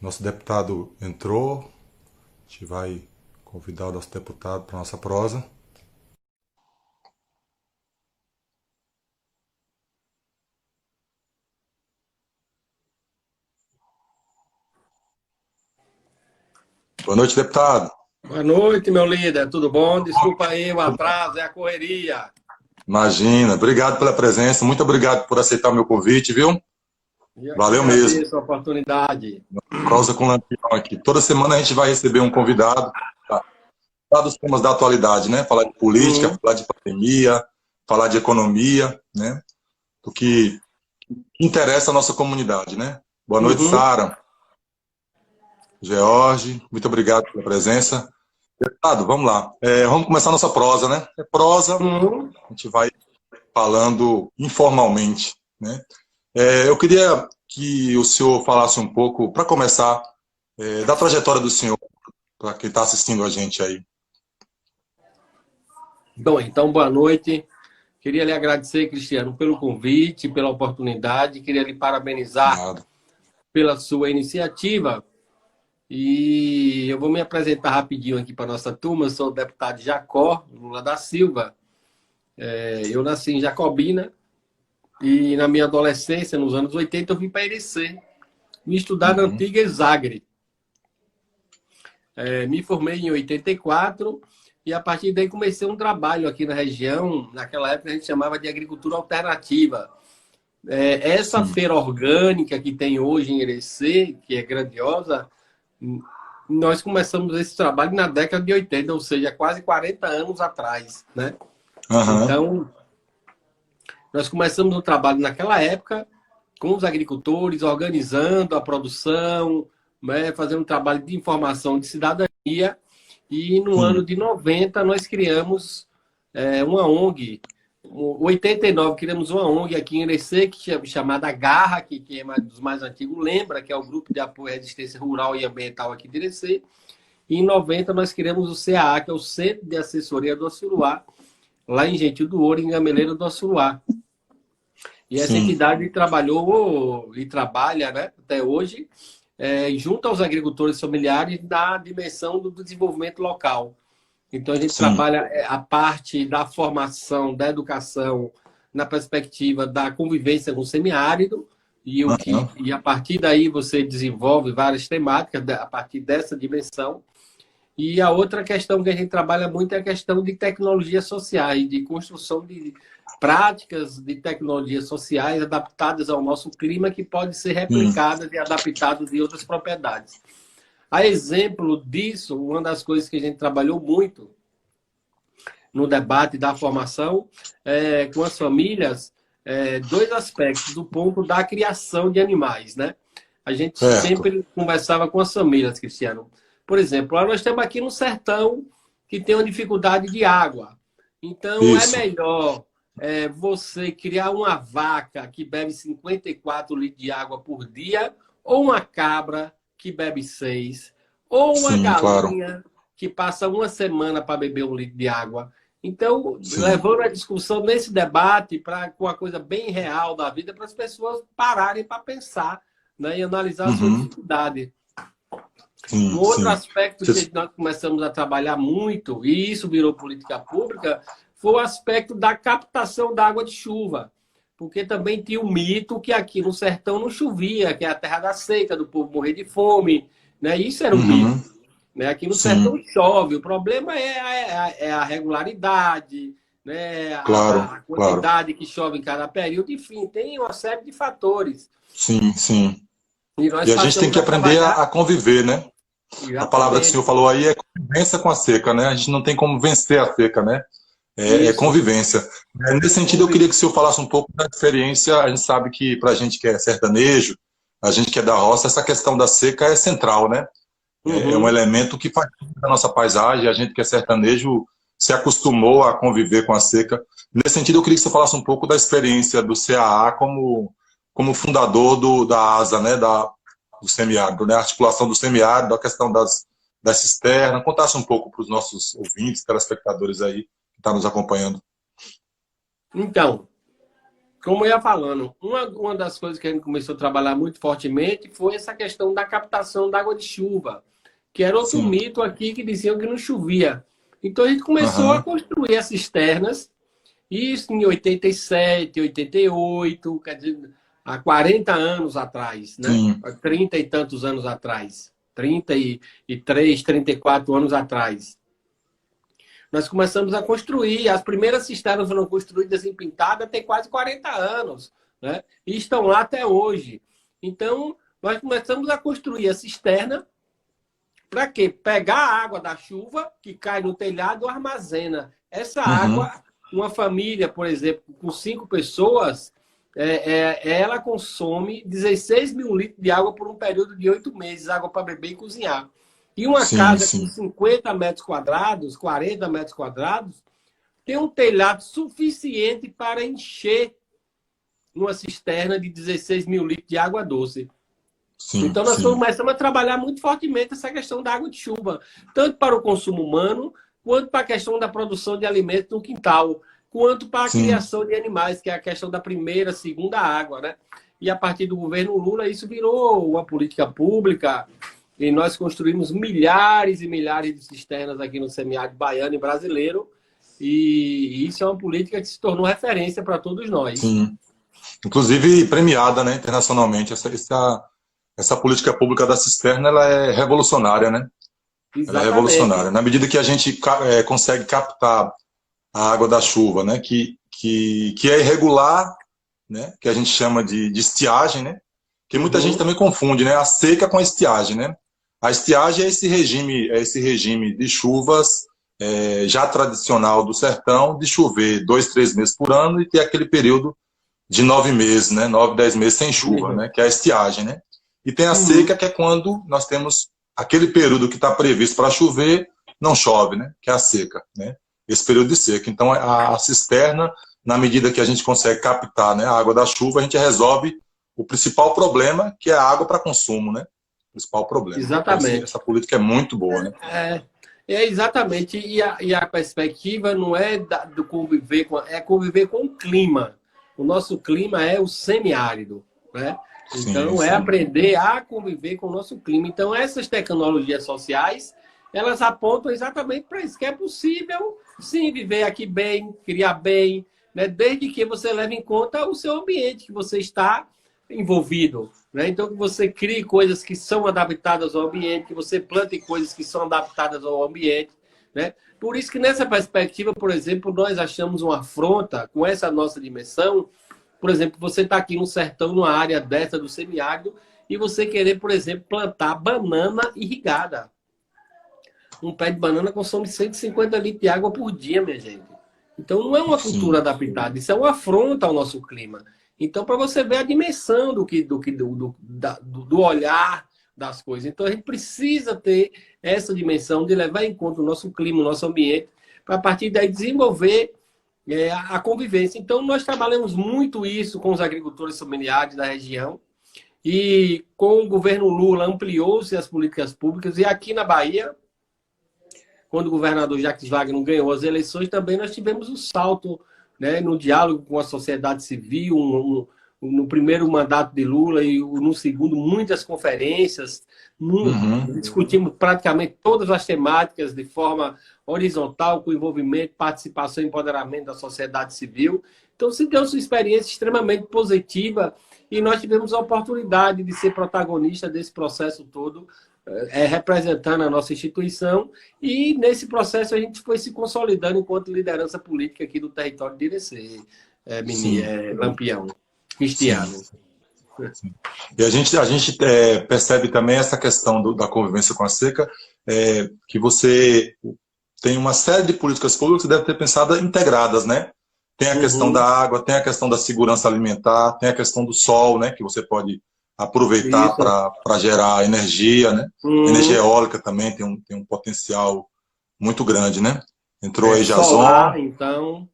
Nosso deputado entrou, a gente vai convidar o nosso deputado para a nossa prosa. Boa noite, deputado. Boa noite, meu líder. Tudo bom? Desculpa aí o atraso, é a correria. Imagina, obrigado pela presença, muito obrigado por aceitar o meu convite, viu? Eu que Valeu mesmo. agradeço a oportunidade. Prosa com Lampião aqui. Toda semana a gente vai receber um convidado para falar dos temas da atualidade, né? Falar de política, Uhum, falar de pandemia, falar de economia, né? Do que interessa a nossa comunidade, né? Boa noite, uhum, Sara, George, muito obrigado pela presença. Deputado, vamos lá. Vamos começar a nossa prosa, né? Prosa, uhum. a gente vai falando informalmente, né? Eu queria que o senhor falasse um pouco, para começar, da trajetória do senhor, para quem está assistindo a gente aí. Bom, então, boa noite. Queria lhe agradecer, Cristiano, pelo convite, pela oportunidade. Queria lhe parabenizar Nada. pela sua iniciativa. E eu vou me apresentar rapidinho aqui para a nossa turma. Eu sou o deputado Jacó Lula da Silva. Eu nasci em Jacobina e, na minha adolescência, nos anos 80, eu vim para Irecê, me estudar na Uhum. antiga Exagre. Me formei em 84 e a partir daí comecei um trabalho aqui na região. Naquela época a gente chamava de agricultura alternativa. Essa Sim. feira orgânica que tem hoje em Irecê, que é grandiosa, nós começamos esse trabalho na década de 80, ou seja, quase 40 anos atrás, né? Aham. Então, nós começamos o trabalho naquela época com os agricultores, organizando a produção, né, fazendo um trabalho de informação de cidadania. E no ano Sim. de 90 nós criamos uma ONG. Em 89 criamos uma ONG aqui em Irecê, chamada Garra, que é dos mais antigos, lembra, que é o Grupo de Apoio à Resistência Rural e Ambiental aqui de Irecê. E em 90 nós criamos o CAA, que é o Centro de Assessoria do Açuruá, lá em Gentil do Ouro, em Gameleira do Açuruá. E essa Sim. entidade trabalhou e trabalha, né, até hoje, junto aos agricultores familiares na dimensão do desenvolvimento local. Então, a gente Sim. trabalha a parte da formação, da educação, na perspectiva da convivência com o semiárido, Aham. e a partir daí você desenvolve várias temáticas a partir dessa dimensão. E a outra questão que a gente trabalha muito é a questão de tecnologias sociais, de construção de práticas de tecnologias sociais adaptadas ao nosso clima, que podem ser Sim. replicadas e adaptadas em outras propriedades. A exemplo disso, uma das coisas que a gente trabalhou muito no debate da formação com as famílias, dois aspectos do ponto da criação de animais, né? A gente Certo. sempre conversava com as famílias, Cristiano. Por exemplo, nós estamos aqui no sertão que tem uma dificuldade de água. Então, é Isso. melhor você criar uma vaca que bebe 54 litros de água por dia, ou uma cabra que bebe 6, ou uma Sim, claro. galinha que passa uma semana para beber 1 litro de água. Então, Sim. levando a discussão nesse debate para uma coisa bem real da vida, para as pessoas pararem para pensar, né, e analisar a sua Uhum. dificuldade. Um Sim, outro sim. aspecto que nós começamos a trabalhar muito, e isso virou política pública, foi o aspecto da captação da água de chuva. Porque também tinha o mito que aqui no sertão não chovia, que é a terra da seca, do povo morrer de fome. Né? Isso era um mito. Uhum. Né? Aqui no sertão Sim, chove, o problema é a regularidade, né? claro, A claro. quantidade que chove em cada período, enfim, tem uma série de fatores. Sim, sim. E nós E a gente tem passamos que a aprender a trabalhar conviver, né? A palavra que o senhor exatamente falou aí é convivência com a seca, né? A gente não tem como vencer a seca, né? É isso, convivência. Nesse sentido, eu queria que o senhor falasse um pouco da experiência. A gente sabe que para a gente que é sertanejo, a gente que é da roça, essa questão da seca é central, né? É um Uhum. elemento que faz parte da nossa paisagem. A gente que é sertanejo se acostumou a conviver com a seca. Nesse sentido, eu queria que você falasse um pouco da experiência do CAA como fundador da ASA, né? Do semiárido, né? A articulação do semiárido, a questão das cisternas. Contasse um pouco para os nossos ouvintes, telespectadores aí que estão nos acompanhando. Então, como eu ia falando, uma das coisas que a gente começou a trabalhar muito fortemente foi essa questão da captação da água de chuva, que era outro Sim. mito aqui que diziam que não chovia. Então a gente começou a Aham. construir as cisternas, isso em 87, 88, quer dizer, há 40 anos atrás, né? Sim. Há 30 e tantos anos atrás, 33, 34 anos atrás. Nós começamos a construir. As primeiras cisternas foram construídas em Pintada tem quase 40 anos, né? E estão lá até hoje. Então, nós começamos a construir a cisterna para quê? Pegar a água da chuva que cai no telhado e armazena. Essa Uhum. água, uma família, por exemplo, com 5 pessoas, ela consome 16 mil litros de água por um período de 8 meses, água para beber e cozinhar. E uma Sim, casa com sim. 50 metros quadrados, 40 metros quadrados, tem um telhado suficiente para encher uma cisterna de 16 mil litros de água doce. Sim, Então, nós sim. começamos a trabalhar muito fortemente essa questão da água de chuva, tanto para o consumo humano, quanto para a questão da produção de alimentos no quintal, quanto para a Sim. criação de animais, que é a questão da primeira, segunda água, né? E a partir do governo Lula, isso virou uma política pública, e nós construímos milhares e milhares de cisternas aqui no semiárido baiano e brasileiro, e isso é uma política que se tornou referência para todos nós. Sim. Inclusive premiada, né, internacionalmente. Essa política pública da cisterna, ela é revolucionária, né? Ela é revolucionária. Exatamente. Na medida que a gente consegue captar a água da chuva, né, que é irregular, né, que a gente chama de estiagem, né? Que muita gente Uhum. também confunde, né, a seca com a estiagem, né? A estiagem é esse regime de chuvas já tradicional do sertão, de chover 2, 3 meses por ano e ter aquele período de 9 meses, né? 9, 10 meses sem chuva, né? Que é a estiagem, né? E tem a Uhum. seca, que é quando nós temos aquele período que está previsto para chover, não chove, né? Que é a seca, né? Esse período de seca. Então, a cisterna, na medida que a gente consegue captar, né, a água da chuva, a gente resolve o principal problema, que é a água para consumo, né? O principal problema. Então, essa Exatamente. política é muito boa, né? É exatamente. E a perspectiva não é do conviver com, é conviver com o clima. O nosso clima é o semiárido, né? Sim, Então, é sim. aprender a conviver com o nosso clima. Então, essas tecnologias sociais, elas apontam exatamente para isso, que é possível, sim, viver aqui bem, criar bem, né? Desde que você leve em conta o seu ambiente que você está envolvido, né? Então, que você crie coisas que são adaptadas ao ambiente, que você plante coisas que são adaptadas ao ambiente, né? Por isso que nessa perspectiva, por exemplo, nós achamos uma afronta com essa nossa dimensão. Por exemplo, você está aqui no sertão, numa área dessa do semiárido, e você querer, por exemplo, plantar banana irrigada. Um pé de banana consome 150 litros de água por dia, minha gente. Então, não é uma cultura Sim, adaptada, isso é uma afronta ao nosso clima. Então, para você ver a dimensão do olhar das coisas. Então, a gente precisa ter essa dimensão de levar em conta o nosso clima, o nosso ambiente, para a partir daí desenvolver a convivência. Então, nós trabalhamos muito isso com os agricultores familiares da região. E com o governo Lula ampliou-se as políticas públicas. E aqui na Bahia, quando o governador Jacques Wagner ganhou as eleições, também nós tivemos um salto, né, no diálogo com a sociedade civil, no primeiro mandato de Lula e no segundo, muitas conferências, uhum, discutimos praticamente todas as temáticas de forma horizontal, com envolvimento, participação e empoderamento da sociedade civil. Então, se deu uma experiência extremamente positiva e nós tivemos a oportunidade de ser protagonista desse processo todo, representando a nossa instituição, e nesse processo a gente foi se consolidando enquanto liderança política aqui do território de Irecê, sim, Lampião, sim. Cristiano. E a gente percebe também essa questão da convivência com a seca, que você tem uma série de políticas públicas que devem ter pensado integradas, né? Tem a questão da Uhum. água, tem a questão da segurança alimentar, tem a questão do sol, né? Que você pode aproveitar Isso. para gerar energia, né? Energia Uhum. eólica também tem um potencial muito grande, né? Entrou aí Jason, Solar, então.